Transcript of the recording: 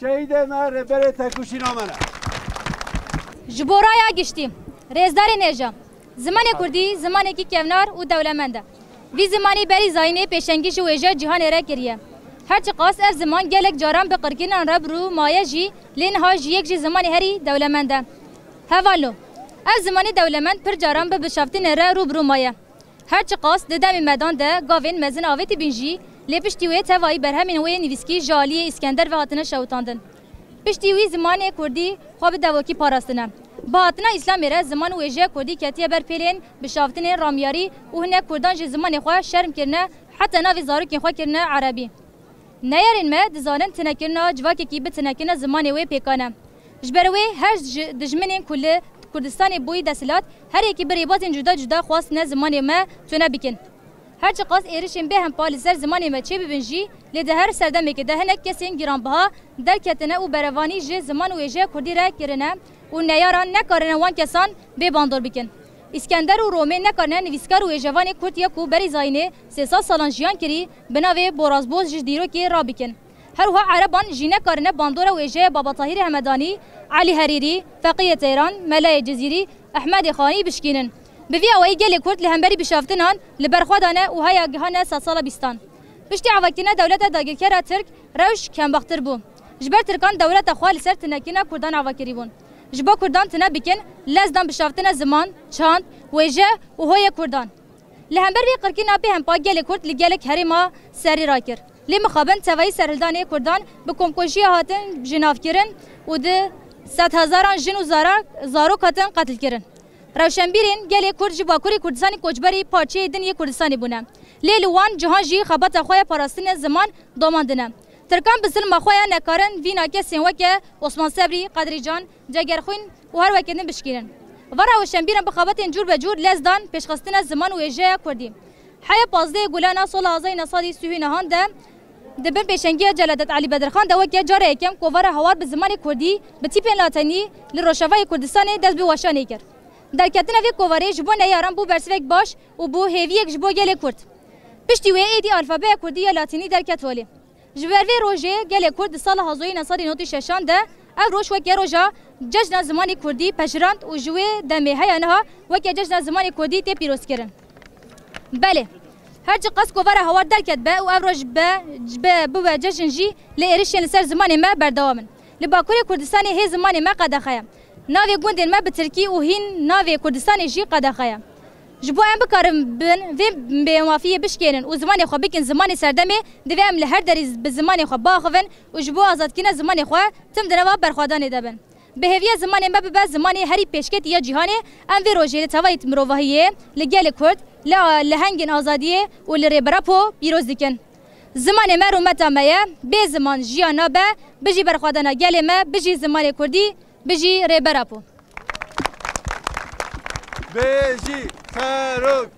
شهید ما ربر تکوشی نامنه جبورای گشتیم رزدار نجا زمان کردی زمانی که کونار و دولمنده وی زمانی بری زاینه پیشنگیش و ویژه جهان را کریه هرچی قاس اف زمان گلک جاران به قرکینان رب رو مایه جی لین ها جی یک جی زمانی هری دولمنده هوالو اف زمانی دولمند پر جاران به بشافتین را رو برو مایه هرچی قاس ددم میدان ده گاوین مزن آویتی بینجی لپشتی وی توایی برهمین وی نویسکی جالی اسکندر و هاتنه شوتاندن پشتی وی زمانی کردی خواب دواکی پاراستنه با هاتنه اسلام را زمان ویژه کردی کتیه بر پیلین بشافتین رامیاری و هنه کردان جی زمان خواه شرم کرنه حتی ناوی زاروکی خواه کرنه عربی نیارین ما دزانن تنکرنا جواکی کی به تنکرنا زمان وی پیکانه جبروی هر دجمنین کل کردستان بوی دستلات هر یکی بری بازین جدا جدا خواست نه زمان ما تونه بکن هر چه قاس ایرشین به هم پالیسر زمان ما چه ببینجی لیده هر سردمه که ده هنک کسین گرانبها درکتنه و بروانی جه زمان ویژه کردی را کرنه و نیاران نکارنه وان کسان به باندور بکن اسکندر و رومه نکارنه نویسکار و ویژوانی کرد یا کو بری زاینه 300 سالان جیان کری بناوی بورازبوز جدیرو که را بکن هر وها عربان جینه کارنه باندور ویژه بابا طاهر همدانی علی حریری فقیه تهران ملای جزیری احمد خانی بشکینن بوی اوی گل کرد لهمبری بشافتنان لبرخوادانه و های گهانه 100 سال بیستان پشتی عواکتینه دولت داگرکر ترک روش کم بختر بو جبر ترکان دولت خوال سر تنکینه کردان عواکری بون جبا کردان تنه بکن لزدان بشافتنه زمان چاند ویژه و های کردان لهمبر وی قرکینا به هم پا گل کرد لگلک هریما سری را کرد لی مخابن توایی سرهلدانی کردان به کمکوشی هاتن جناف کرن و ده 100,000 جن و زارو کاتن قتل کرن روشنبیرین گلی کرد جبا کوری کردستانی کوچبری پارچه دنیا کردستانی بونه لی لوان جهان جی خبات خواه پاراستن زمان داماندنه ترکان بسلم خواه نکارن وینا که سنوکه عثمان صبری قدری جان جگرخوین و هر وکیدن بشکیرن و روشنبیرن بخابت جور به جور لزدان پیشخستن زمان و ایجه کردی حیا 15 گولانا سال آزای نصادی سوی نهان ده دبن پیشنگی جلالت علی بدرخان دوکه جاره یکم کوور هوار به زمان کردی به تیپ لاتینی لروشوای کردستان دست به واشانی کرد در کتن وی کووری جبو نیاران بو برسوک باش و بو هیویک جبو گل کرد پشتی وی ایدی الفابه کردی لاتینی در کتولی جبر وی روژه گل کرد سال هزوی نصادی نوتی ششان ده او روش وکی روژا جشن زمانی کردی پشراند و جوی دمی هیانها وکی جشن زمانی کردی تی پیروز کردن بله هر چه قصد کوور هوار درکت به و افروج به بو جشن جی لیرشین سر زمان ما بردوامن لباکوری کردستانی هی زمان ما قدخه ناوی گوندن ما به ترکی و هین ناوی کردستانی جی قدخه جبو ام بکارم بن و به موافیه بشکرن و زمان خو بکن زمان سردمه دوام لهر دریز به زمان خو باخون و جبو آزاد کنه زمان خو تم دنوا برخوادان دبن به هویه زمان ما به زمان هری پیشکت یا جهان ام وی روجه توایت مروهیه لگل کرد لهنگین آزادیه و لربرپو پیروز دیکن زمان ما رو متامه به زمان جیانا به بجی برخوادانا گل ما بجی زمان کردی بجی ربرپو بجی خروک